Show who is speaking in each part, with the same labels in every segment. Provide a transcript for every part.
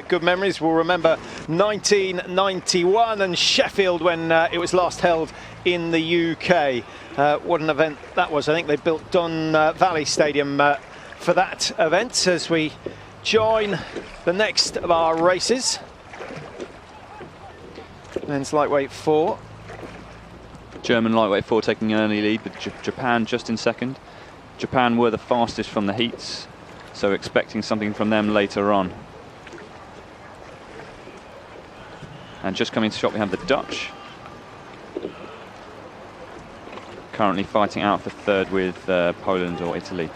Speaker 1: Good memories. We'll remember 1991 and Sheffield when it was last held in the UK. What an event that was. I think they built Don Valley Stadium for that event as we join the next of our races. Men's lightweight 4.
Speaker 2: German lightweight 4 taking an early lead with Japan just in second. Japan were the fastest from the heats, so expecting something from them later on. And just coming to shot, we have the Dutch. Currently fighting out for third with Poland or Italy.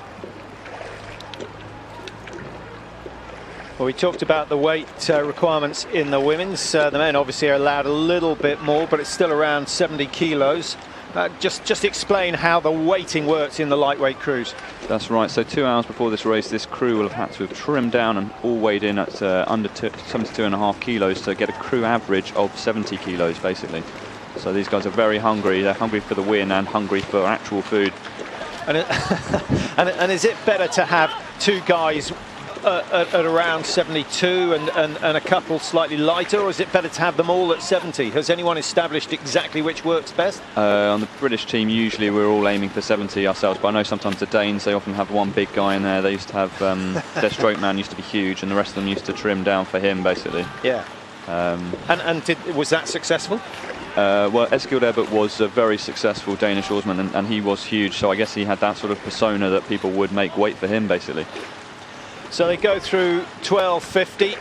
Speaker 1: Well, we talked about the weight requirements in the women's. The men obviously are allowed a little bit more, but it's still around 70 kilos. Just explain how the weighting works in the lightweight crews.
Speaker 2: That's right. So 2 hours before this race, this crew will have had to have trimmed down and all weighed in at under 72.5 kilos to get a crew average of 70 kilos, basically. So these guys are very hungry. They're hungry for the win and hungry for actual food.
Speaker 1: And, and is it better to have two guys at around 72 and a couple slightly lighter, or is it better to have them all at 70? Has anyone established exactly which works best?
Speaker 2: On the British team, usually we're all aiming for 70 ourselves, but I know sometimes the Danes, they often have one big guy in there. They used to have, their stroke man used to be huge, and the rest of them used to trim down for him, basically.
Speaker 1: Yeah. Was that successful?
Speaker 2: Well, Eskild Ebbert was a very successful Danish oarsman, and he was huge, so I guess he had that sort of persona that people would make weight for him, basically.
Speaker 1: So they go through 12.50,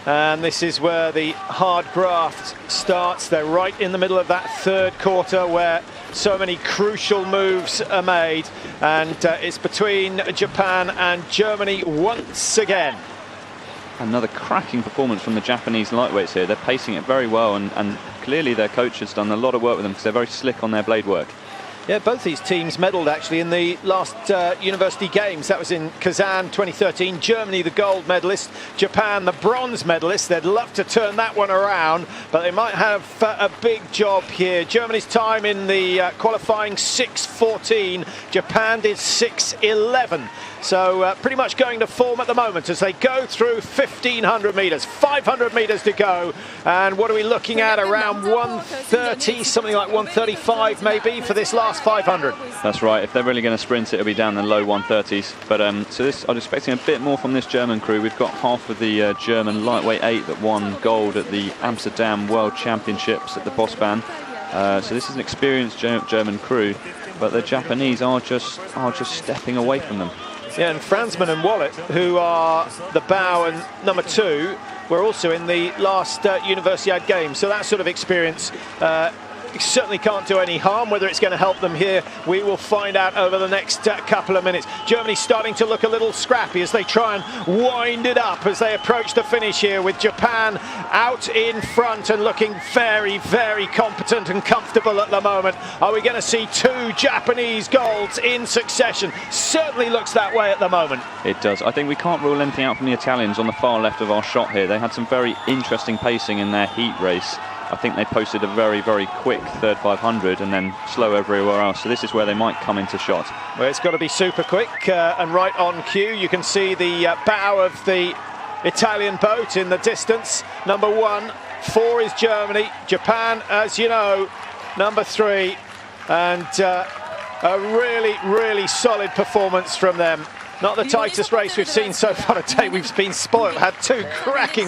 Speaker 1: and this is where the hard graft starts. They're right in the middle of that third quarter where so many crucial moves are made, and it's between Japan and Germany once again.
Speaker 2: Another cracking performance from the Japanese lightweights here. They're pacing it very well, and clearly their coach has done a lot of work with them because they're very slick on their blade work.
Speaker 1: Yeah, both these teams medalled actually in the last university games. That was in Kazan 2013. Germany the gold medalist, Japan the bronze medalist. They'd love to turn that one around, but they might have a big job here. Germany's time in the qualifying 6:14. Japan did 6:11. So pretty much going to form at the moment as they go through 1,500 metres, 500 metres to go. And what are we looking at? Around 130, something like 135 maybe for this last 500.
Speaker 2: That's right. If they're really going to sprint it, it'll be down in the low 130s. But so this, I'm expecting a bit more from this German crew. We've got half of the German lightweight 8 that won gold at the Amsterdam World Championships at the Bosbahn. So this is an experienced German crew, but the Japanese are just stepping away from them.
Speaker 1: Yeah, and Fransman and Wallet, who are the bow and number 2, were also in the last Universiade Games. So that sort of experience certainly can't do any harm. Whether it's going to help them here, we will find out over the next couple of minutes. Germany starting to look a little scrappy as they try and wind it up as they approach the finish here, with Japan out in front and looking very, very competent and comfortable at the moment. Are we going to see 2 Japanese golds in succession? Certainly looks that way at the moment.
Speaker 2: It does. I think we can't rule anything out from the Italians on the far left of our shot here. They had some very interesting pacing in their heat race. I think they posted a very, very quick third 500 and then slow everywhere else. So this is where they might come into shot.
Speaker 1: Well, it's got to be super quick and right on cue. You can see the bow of the Italian boat in the distance. Number 1, 4 is Germany. Japan, as you know, number 3. And a really, really solid performance from them. Not the tightest race we've seen so far today. We've been spoiled. Had 2 cracking